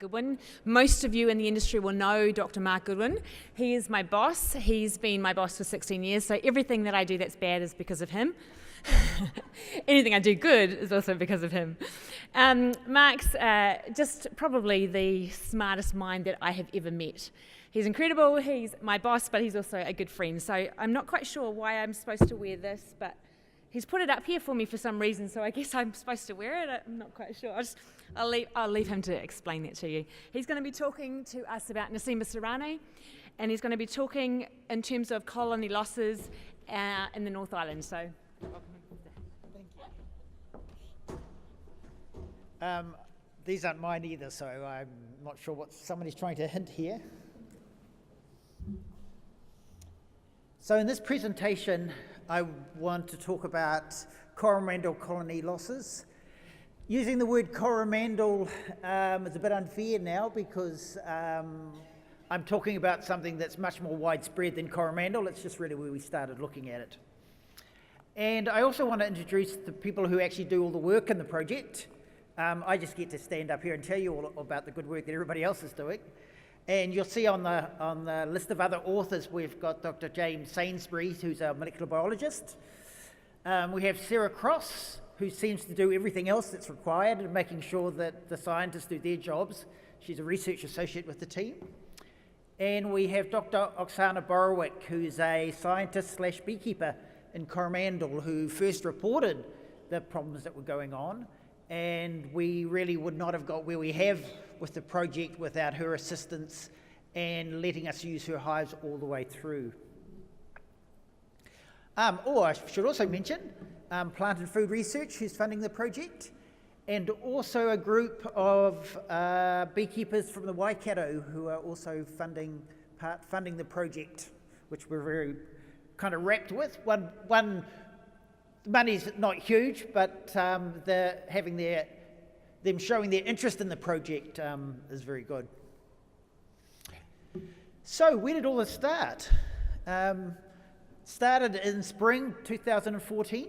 Goodwin. Most of you in the industry will know Dr. Mark Goodwin. He is my boss. He's been my boss for 16 years, so everything that I do that's bad is because of him. Anything I do good is also because of him. Mark's just probably the smartest mind that I have ever met. He's incredible, he's my boss, but he's also a good friend. So I'm not quite sure why I'm supposed to wear this, but he's put it up here for me for some reason, so I guess I'm supposed to wear it. I'm not quite sure. I'll leave him to explain that to you. He's going to be talking to us about Nasima Serrano, and he's going to be talking in terms of colony losses in the North Island. So, thank you. These aren't mine either, so I'm not sure what somebody's trying to hint here. So in this presentation, I want to talk about coromandel colony losses. Using the word coromandel is a bit unfair now because I'm talking about something that's much more widespread than coromandel. It's just really where we started looking at it. And I also want to introduce the people who actually do all the work in the project. I just get to stand up here and tell you all about the good work that everybody else is doing. And you'll see on the list of other authors, we've got Dr. James Sainsbury, who's a molecular biologist. We have Sarah Cross, who seems to do everything else that's required and making sure that the scientists do their jobs. She's a research associate with the team. And we have Dr. Oksana Borowick, who's a scientist/beekeeper in Coromandel, who first reported the problems that were going on. And we really would not have got where we have with the project without her assistance and letting us use her hives all the way through. I should also mention Plant and Food Research, who's funding the project, and also a group of beekeepers from the Waikato who are also funding the project, which we're very kind of wrapped with. One money's not huge, but them showing their interest in the project is very good. So where did all this start? Started in spring 2014.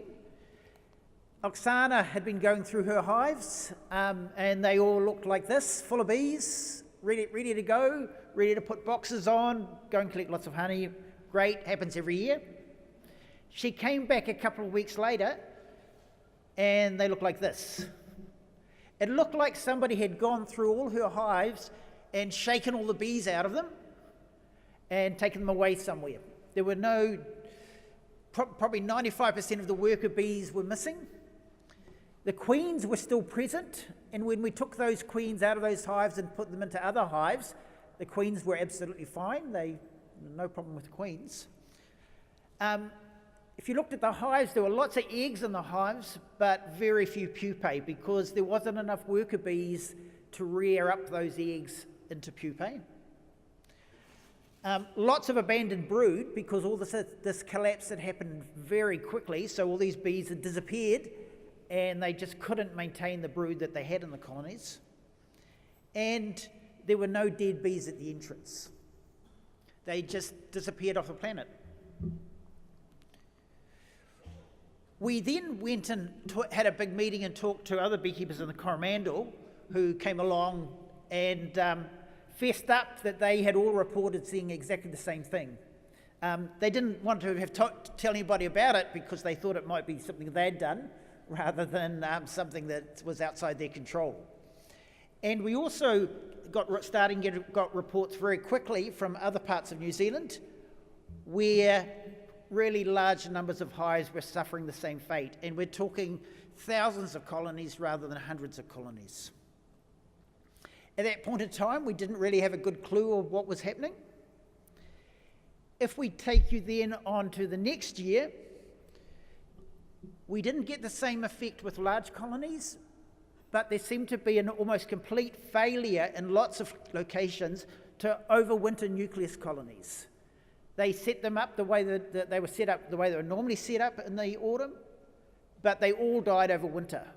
Oksana had been going through her hives, and they all looked like this, full of bees, ready to go, ready to put boxes on, go and collect lots of honey. Great, happens every year. She came back a couple of weeks later, and they looked like this. It looked like somebody had gone through all her hives and shaken all the bees out of them and taken them away somewhere. There were probably 95% of the worker bees were missing. The queens were still present, and when we took those queens out of those hives and put them into other hives, the queens were absolutely fine. No problem with the queens. If you looked at the hives, there were lots of eggs in the hives, but very few pupae because there wasn't enough worker bees to rear up those eggs into pupae. Lots of abandoned brood because all this collapse had happened very quickly, so all these bees had disappeared and they just couldn't maintain the brood that they had in the colonies. And there were no dead bees at the entrance. They just disappeared off the planet. We then went and had a big meeting and talked to other beekeepers in the Coromandel who came along and fessed up that they had all reported seeing exactly the same thing. They didn't want to have tell anybody about it because they thought it might be something they'd done rather than something that was outside their control. And we also got reports very quickly from other parts of New Zealand where really large numbers of hives were suffering the same fate, and we're talking thousands of colonies rather than hundreds of colonies. At that point in time, we didn't really have a good clue of what was happening. If we take you then on to the next year, we didn't get the same effect with large colonies, but there seemed to be an almost complete failure in lots of locations to overwinter nucleus colonies. They set them up the way that they were set up, the way they were normally set up in the autumn, but they all died over winter.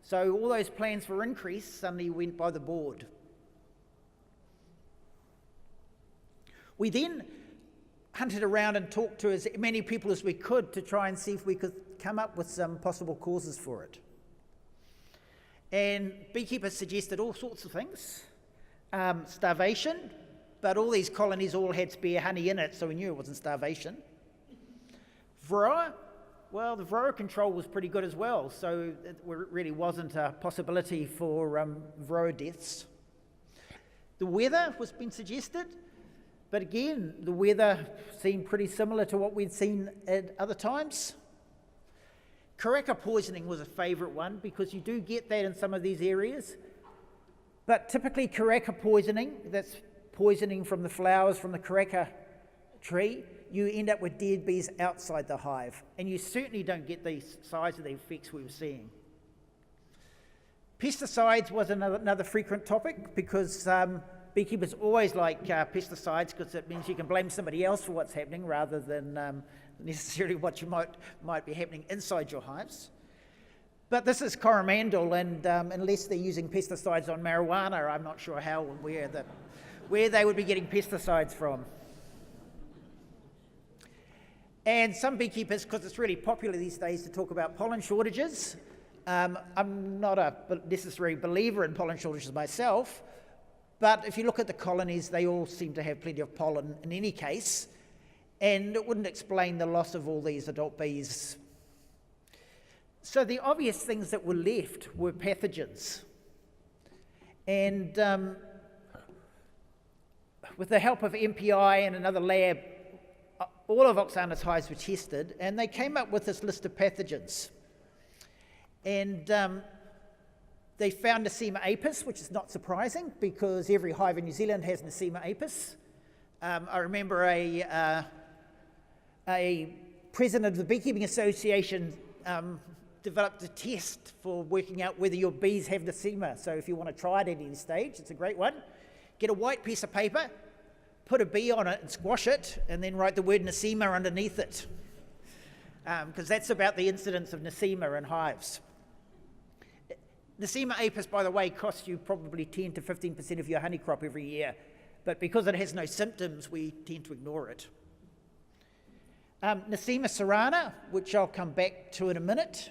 So all those plans for increase suddenly went by the board. We then hunted around and talked to as many people as we could to try and see if we could come up with some possible causes for it. And beekeepers suggested all sorts of things. Starvation, but all these colonies all had spare honey in it, so we knew it wasn't starvation. Varroa, well, the Varroa control was pretty good as well, so it really wasn't a possibility for Varroa deaths. The weather was being suggested, but again, the weather seemed pretty similar to what we'd seen at other times. Karaka poisoning was a favourite one because you do get that in some of these areas, but typically karaka poisoning, that's poisoning from the flowers from the karaka tree, you end up with dead bees outside the hive, and you certainly don't get the size of the effects we were seeing. Pesticides was another frequent topic because beekeepers always like pesticides because it means you can blame somebody else for what's happening rather than necessarily what you might be happening inside your hives. But this is Coromandel, and unless they're using pesticides on marijuana, I'm not sure how and where they would be getting pesticides from. And some beekeepers, because it's really popular these days to talk about pollen shortages, I'm not a necessary believer in pollen shortages myself, but if you look at the colonies, they all seem to have plenty of pollen in any case, and it wouldn't explain the loss of all these adult bees. So the obvious things that were left were pathogens. And with the help of MPI and another lab, all of Oxana's hives were tested, and they came up with this list of pathogens. And they found Nosema apis, which is not surprising because every hive in New Zealand has Nosema apis. I remember a president of the Beekeeping Association developed a test for working out whether your bees have Nosema. So if you want to try it at any stage, it's a great one. Get a white piece of paper, put a bee on it and squash it, and then write the word Nosema underneath it. Because that's about the incidence of Nosema in hives. Nosema apis, by the way, costs you probably 10 to 15% of your honey crop every year, but because it has no symptoms, we tend to ignore it. Nosema cerana, which I'll come back to in a minute,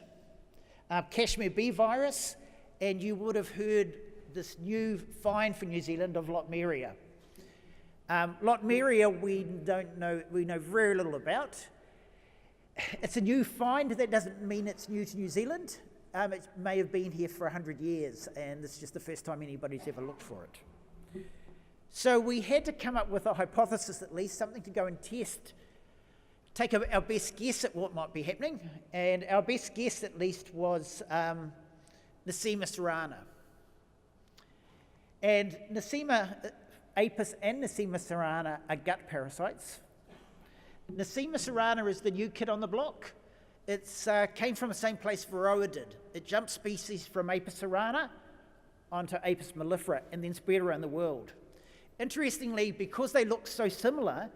Kashmir bee virus, and you would have heard this new find for New Zealand of Lotmeria. Lotmeria we know very little about. It's a new find. That doesn't mean it's new to New Zealand. It may have been here for 100 years, and this is just the first time anybody's ever looked for it. So we had to come up with a hypothesis, at least, something to go and test, take our best guess at what might be happening, and our best guess, at least, was Nosema cerana. And Nosema apis and Nosema cerana are gut parasites. Nosema cerana is the new kid on the block. It came from the same place Varroa did. It jumped species from Apis cerana onto Apis mellifera and then spread around the world. Interestingly, because they look so similar,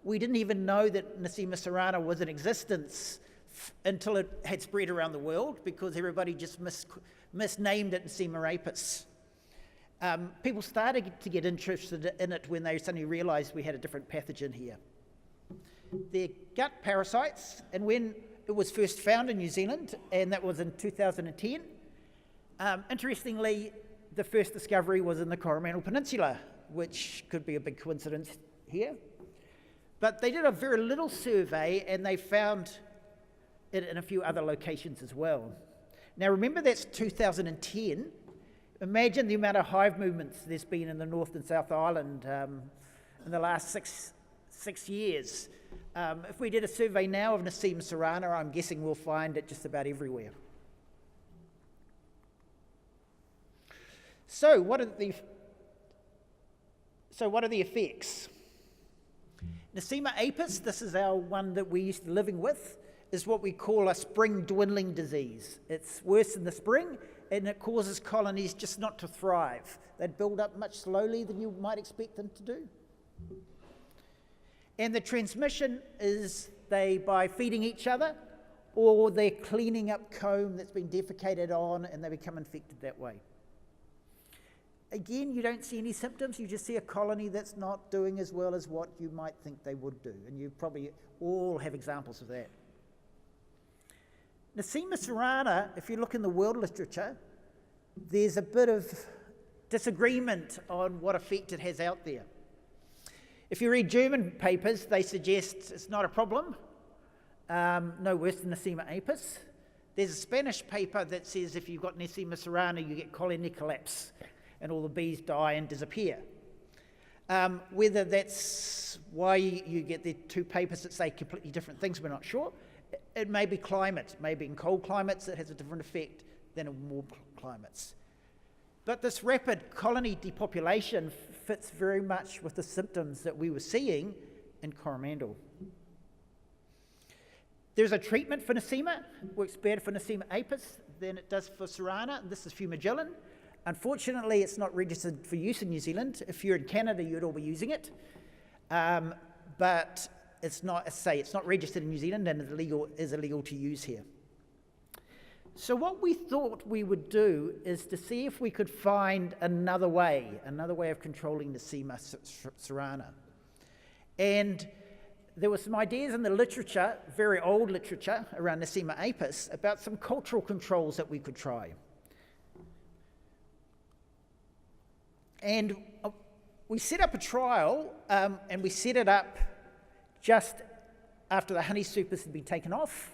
we didn't even know that Nosema cerana was in existence until it had spread around the world because everybody just misnamed it Nosema apis. People started to get interested in it when they suddenly realised we had a different pathogen here. They're gut parasites, and when it was first found in New Zealand, and that was in 2010, interestingly, the first discovery was in the Coromandel Peninsula, which could be a big coincidence here. But they did a very little survey, and they found it in a few other locations as well. Now remember, that's 2010. Imagine the amount of hive movements there's been in the North and South Island in the last six years. If we did a survey now of Nosema cerana, I'm guessing we'll find it just about everywhere. So what are the effects? Nosema apis, this is our one that we're used to living with, is what we call a spring dwindling disease. It's worse in the spring, and it causes colonies just not to thrive. They'd build up much slowly than you might expect them to do. And the transmission is by feeding each other, or they're cleaning up comb that's been defecated on and they become infected that way. Again, you don't see any symptoms, you just see a colony that's not doing as well as what you might think they would do, and you probably all have examples of that. Nosema cerana, if you look in the world literature, there's a bit of disagreement on what effect it has out there. If you read German papers, they suggest it's not a problem, no worse than Nosema apis. There's a Spanish paper that says if you've got Nosema cerana, you get colony collapse and all the bees die and disappear. Whether that's why you get the two papers that say completely different things, we're not sure. It may be climate. Maybe in cold climates it has a different effect than in warm climates. But this rapid colony depopulation fits very much with the symptoms that we were seeing in Coromandel. There's a treatment for Nosema. It works better for Nosema apis than it does for cerana. This is fumagillin. Unfortunately, it's not registered for use in New Zealand. If you're in Canada, you'd all be using it. But it's not, it's not registered in New Zealand and is illegal to use here. So what we thought we would do is to see if we could find another way of controlling Nosema cerana. And there were some ideas in the literature, very old literature, around Nosema apis about some cultural controls that we could try. And we set up a trial, and we set it up just after the honey supers had been taken off.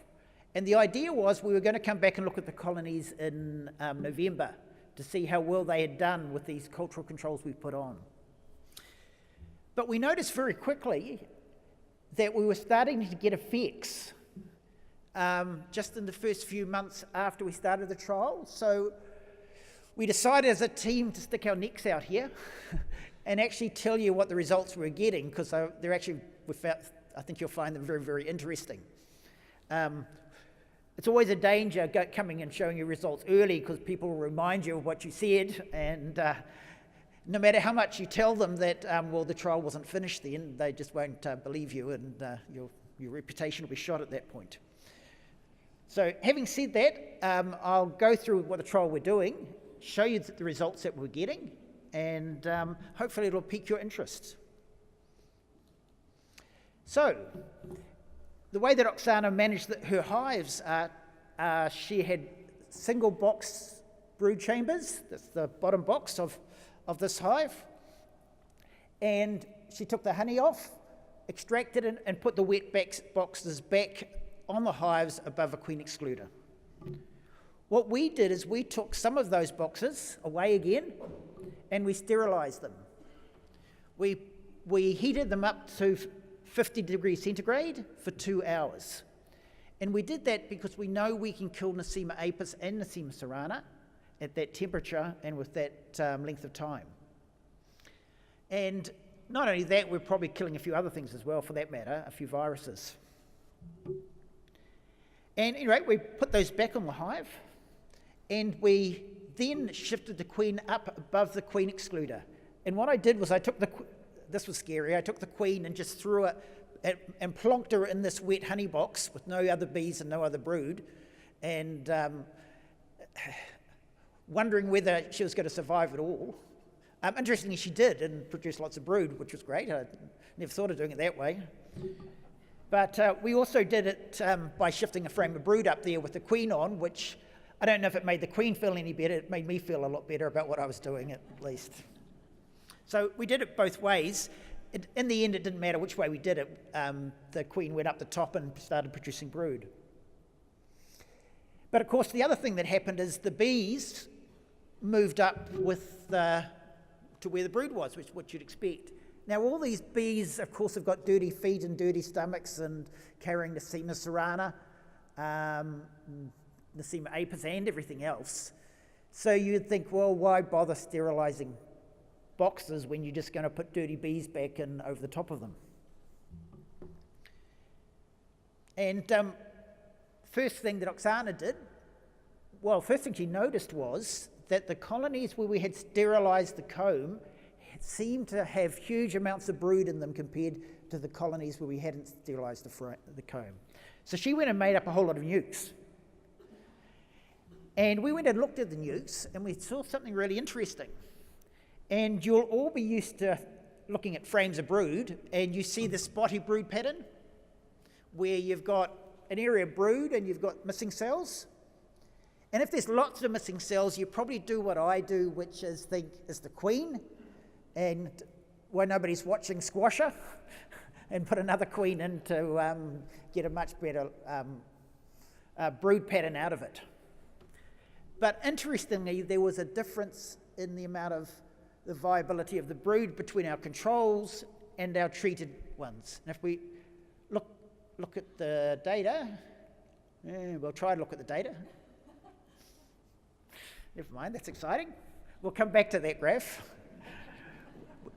And the idea was we were going to come back and look at the colonies in November to see how well they had done with these cultural controls we put on. But we noticed very quickly that we were starting to get effects just in the first few months after we started the trial. So we decided as a team to stick our necks out here and actually tell you what the results we were getting, because they're actually, I think you'll find them very, very interesting. It's always a danger coming and showing you results early, because people will remind you of what you said, and no matter how much you tell them that, well, the trial wasn't finished then, they just won't believe you, and your reputation will be shot at that point. So having said that, I'll go through what the trial we're doing, show you the results that we're getting, and hopefully it'll pique your interest. So, the way that Oksana managed her hives, she had single box brood chambers. That's the bottom box of this hive. And she took the honey off, extracted it, and put the wet boxes back on the hives above a queen excluder. What we did is we took some of those boxes away again, and we sterilized them. We heated them up to 50 degrees centigrade for 2 hours. And we did that because we know we can kill Nosema apis and Nosema cerana at that temperature and with that length of time. And not only that, we're probably killing a few other things as well, for that matter, a few viruses. And anyway, we put those back on the hive, and we then shifted the queen up above the queen excluder. And what I did was this was scary, I took the queen and just threw it and plonked her in this wet honey box with no other bees and no other brood, and wondering whether she was going to survive at all. Interestingly, she did, and produced lots of brood, which was great. I never thought of doing it that way. But we also did it by shifting a frame of brood up there with the queen on, which I don't know if it made the queen feel any better. It made me feel a lot better about what I was doing, at least. So we did it both ways. In the end, it didn't matter which way we did it. The queen went up the top and started producing brood. But of course, the other thing that happened is the bees moved up to where the brood was, which is what you'd expect. Now, all these bees, of course, have got dirty feet and dirty stomachs and carrying Nosema cerana, Nosema apis, and everything else. So you'd think, well, why bother sterilizing boxes when you're just going to put dirty bees back in over the top of them? And first thing that Oksana did, first thing she noticed was that the colonies where we had sterilized the comb seemed to have huge amounts of brood in them compared to the colonies where we hadn't sterilized the comb. So she went and made up a whole lot of nukes. And we went and looked at the nukes, and we saw something really interesting. And you'll all be used to looking at frames of brood, and you see the spotty brood pattern, where you've got an area of brood and you've got missing cells. And if there's lots of missing cells, you probably do what I do, which is think is the queen, and when nobody's watching, squash her, and put another queen in to get a much better brood pattern out of it. But interestingly, there was a difference in the amount of the viability of the brood between our controls and our treated ones. And if we look at the data, we'll try and look at the data. Never mind, that's exciting. We'll come back to that graph.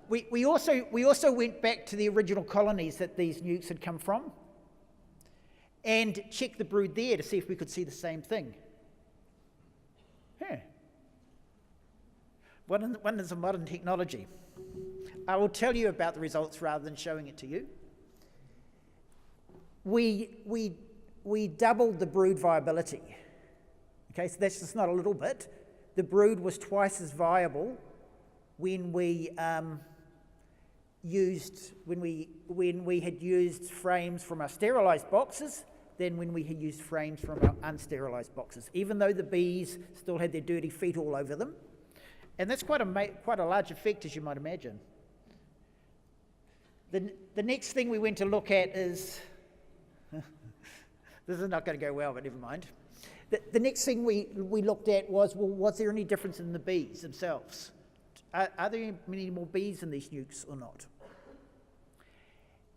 We also went back to the original colonies that these nukes had come from and checked the brood there to see if we could see the same thing. One is a modern technology. I will tell you about the results rather than showing it to you. We doubled the brood viability. Okay, so that's just not a little bit. The brood was twice as viable when we had used frames from our sterilised boxes than when we had used frames from our unsterilised boxes, even though the bees still had their dirty feet all over them. And that's quite a large effect, as you might imagine. The next thing we went to look at is, this is not going to go well, but never mind. The next thing we looked at was, well, was there any difference in the bees themselves? Are there many more bees in these nukes or not?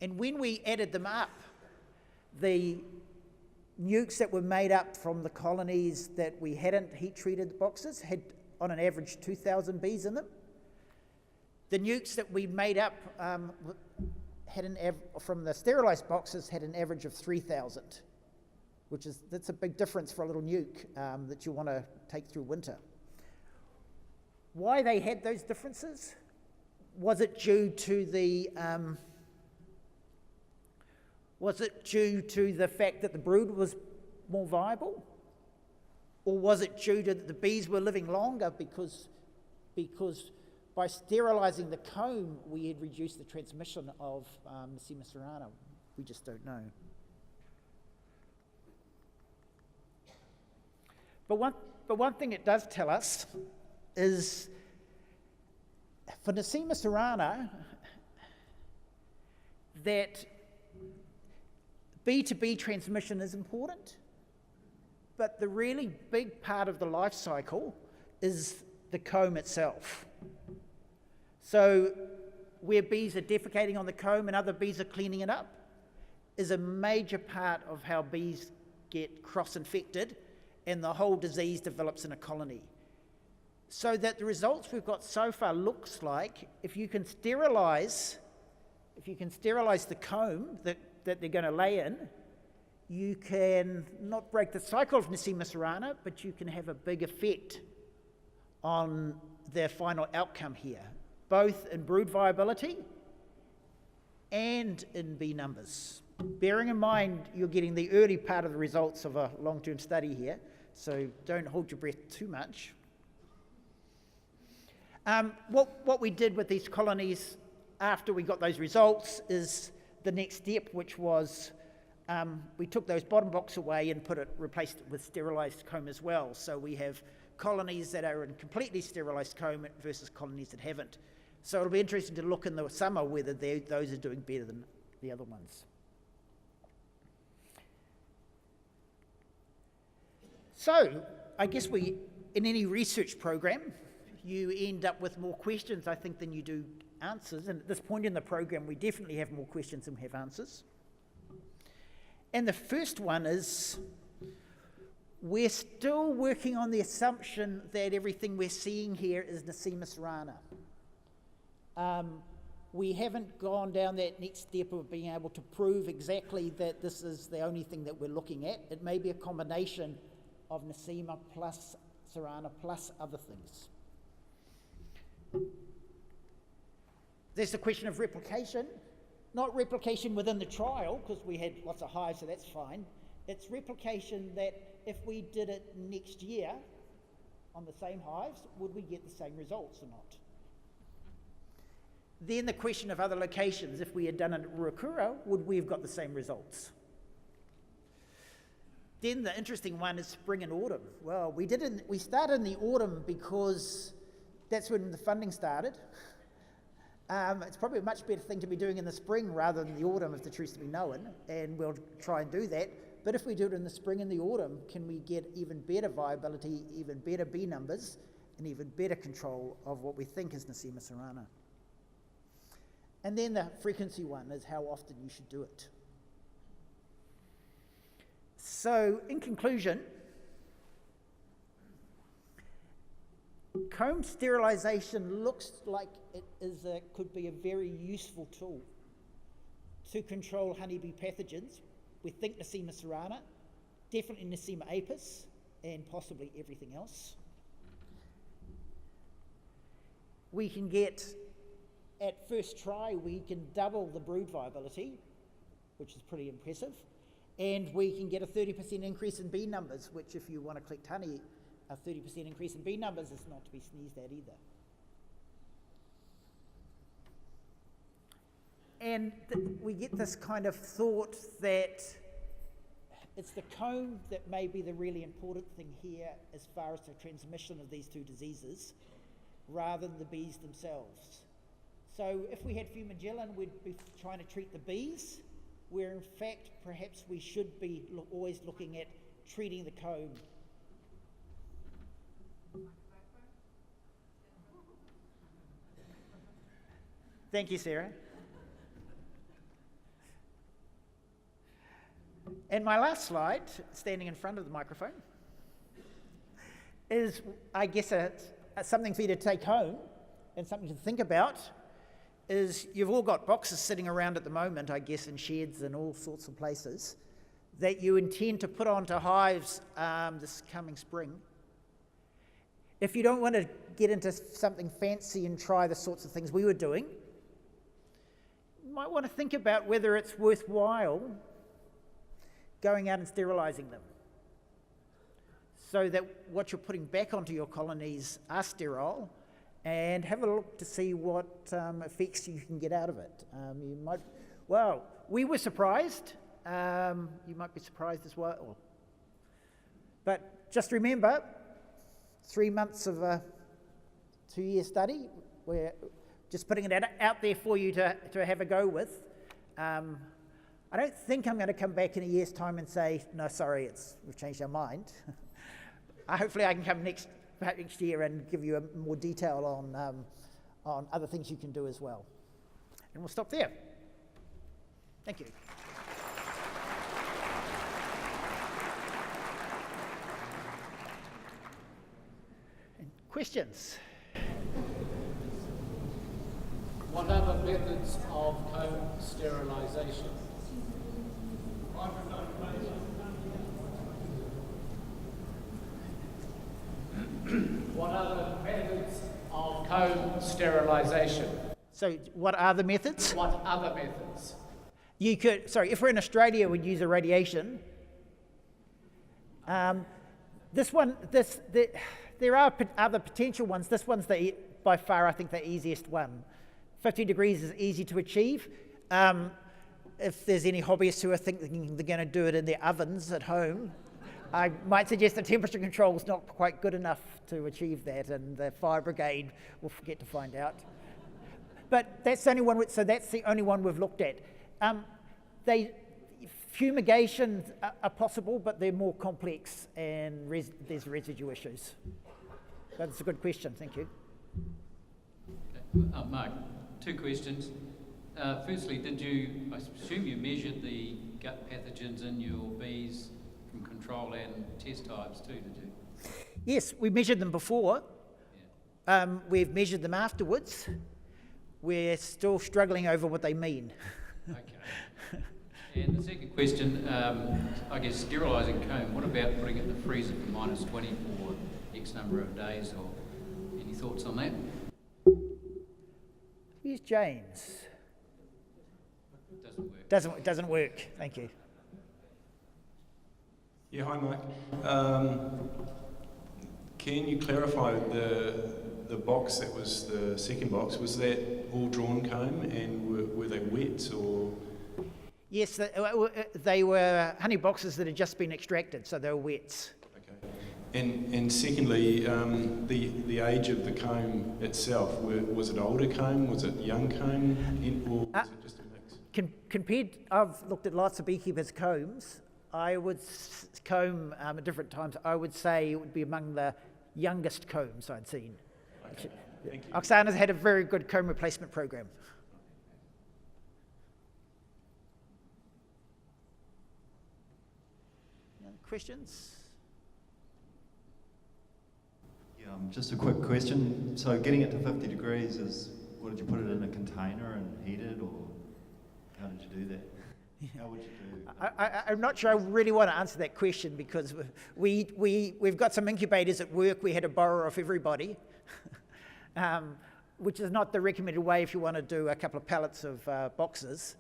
And when we added them up, the nukes that were made up from the colonies that we hadn't heat-treated the boxes had, on an average, 2,000 bees in them. The nukes that we made up from the sterilised boxes had an average of 3,000, that's a big difference for a little nuke that you want to take through winter. Why they had those differences? Was it due to the fact that the brood was more viable? Or was it due to the bees were living longer because by sterilising the comb, we had reduced the transmission of Nosema cerana? We just don't know. But one thing it does tell us is for Nosema cerana that bee-to-bee transmission is important, but the really big part of the life cycle is the comb itself. So where bees are defecating on the comb and other bees are cleaning it up is a major part of how bees get cross-infected and the whole disease develops in a colony. So that the results we've got so far looks like if you can sterilise the comb that they're going to lay in, you can not break the cycle of Nosema cerana, but you can have a big effect on their final outcome here, both in brood viability and in bee numbers. Bearing in mind you're getting the early part of the results of a long-term study here, so don't hold your breath too much. What we did with these colonies after we got those results is the next step, which was we took those bottom box away and replaced it with sterilised comb as well. So we have colonies that are in completely sterilised comb versus colonies that haven't. So it'll be interesting to look in the summer whether those are doing better than the other ones. So I guess in any research program, you end up with more questions, I think, than you do answers. And at this point in the program, we definitely have more questions than we have answers. And the first one is, we're still working on the assumption that everything we're seeing here is Nosema cerana. We haven't gone down that next step of being able to prove exactly that this is the only thing that we're looking at. It may be a combination of Nosema plus cerana plus other things. There's the question of replication. Not replication within the trial, because we had lots of hives, so that's fine. It's replication that if we did it next year on the same hives, would we get the same results or not? Then the question of other locations, if we had done it at Ruakura, would we have got the same results? Then the interesting one is spring and autumn. Well, we started in the autumn because that's when the funding started. It's probably a much better thing to be doing in the spring rather than the autumn, if the truth's to be known, and we'll try and do that. But if we do it in the spring and the autumn, can we get even better viability, even better bee numbers, and even better control of what we think is Nosema cerana? And then the frequency one is how often you should do it. So, in conclusion, comb sterilisation looks like could be a very useful tool to control honeybee pathogens. We think Nosema cerana, definitely Nosema apis, and possibly everything else. We can get, at first try, we can double the brood viability, which is pretty impressive, and we can get a 30% increase in bee numbers, which if you want to collect honey, a 30% increase in bee numbers is not to be sneezed at either. And we get this kind of thought that it's the comb that may be the really important thing here as far as the transmission of these two diseases, rather than the bees themselves. So if we had fumagillin, we'd be trying to treat the bees, where in fact perhaps we should be always looking at treating the comb. Thank you, Sarah. And my last slide, standing in front of the microphone, is, I guess, something for you to take home and something to think about. Is you've all got boxes sitting around at the moment, I guess, in sheds and all sorts of places, that you intend to put onto hives this coming spring. If you don't want to get into something fancy and try the sorts of things we were doing, you might want to think about whether it's worthwhile going out and sterilising them, so that what you're putting back onto your colonies are sterile, and have a look to see what effects you can get out of it. We were surprised. You might be surprised as well. But just remember, 3 months of a 2-year study. We're just putting it out there for you to have a go with. I don't think I'm going to come back in a year's time and say, no, sorry, we've changed our mind. Hopefully I can come next year and give you more detail on other things you can do as well. And we'll stop there. Thank you. And questions? What other methods of comb sterilisation? What other methods of comb sterilisation? So what are the methods? What other methods? You could, if we're in Australia, we'd use irradiation. There are other potential ones. This one's by far, I think, the easiest one. 50 degrees is easy to achieve. If there's any hobbyists who are thinking they're going to do it in their ovens at home, I might suggest the temperature control is not quite good enough to achieve that, and the fire brigade will forget to find out. But that's the only one. So that's the only one we've looked at. Fumigations are possible, but they're more complex, and there's residue issues. But it's a good question. Thank you. Mark, 2 questions. Firstly, I assume you measured the gut pathogens in your bees from control and test types too, did you? Yes, we measured them before. Yeah. We've measured them afterwards. We're still struggling over what they mean. Okay. And the second question, I guess sterilising comb, what about putting it in the freezer for -20 for X number of days, or any thoughts on that? Here's James. Doesn't work. Doesn't work. Thank you. Yeah, hi Mike. Can you clarify the box that was the second box? Was that all drawn comb, and were they wet or? Yes, they were honey boxes that had just been extracted, so they were wets. Okay. And secondly, the age of the comb itself, was it older comb, was it young comb, or was it just a mix? Compared, I've looked at lots of beekeepers' combs. I would comb at different times. I would say it would be among the youngest combs I'd seen. Okay. Thank you. Oksana's had a very good comb replacement program. Questions? Yeah, just a quick question. So getting it to 50 degrees is, what did you put it in a container and heat it, or how did you do that? How would you do? I'm not sure I really want to answer that question because we've got some incubators at work. We had to borrow off everybody, which is not the recommended way if you want to do a couple of pallets of boxes.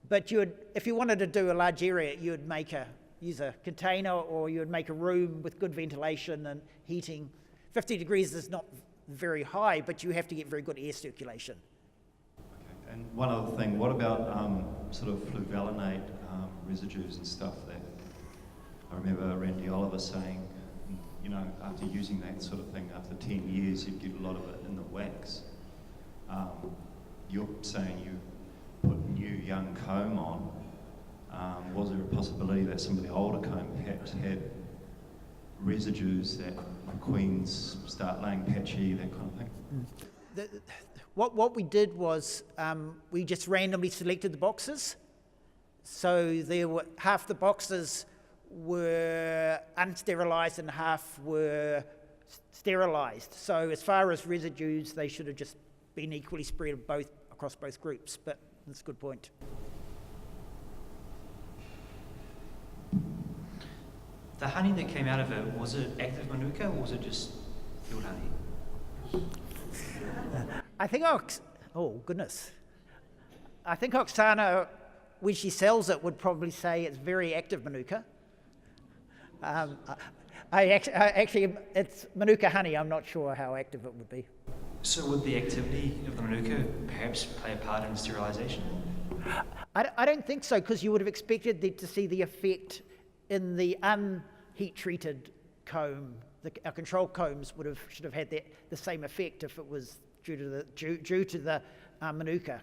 But if you wanted to do a large area, you would use a container, or you would make a room with good ventilation and heating. 50 degrees is not very high, but you have to get very good air circulation. Okay. And one other thing, what about sort of fluvalinate residues and stuff that I remember Randy Oliver saying, you know, after using that sort of thing, after 10 years, you'd get a lot of it in the wax. You're saying you put new young comb on. Was there a possibility that some of the older comb perhaps had residues that queens start laying patchy, that kind of thing? What we did was we just randomly selected the boxes. So half the boxes were unsterilised and half were sterilised. So as far as residues, they should have just been equally spread across both groups. But that's a good point. The honey that came out of it, was it active manuka or was it just field honey? I think I think Oksana, when she sells it, would probably say it's very active manuka. Actually, it's manuka honey. I'm not sure how active it would be. So would the activity of the manuka perhaps play a part in sterilisation? I don't think so, because you would have expected to see the effect in the unheat treated comb. Our control combs should have had the same effect if it was due to the manuka.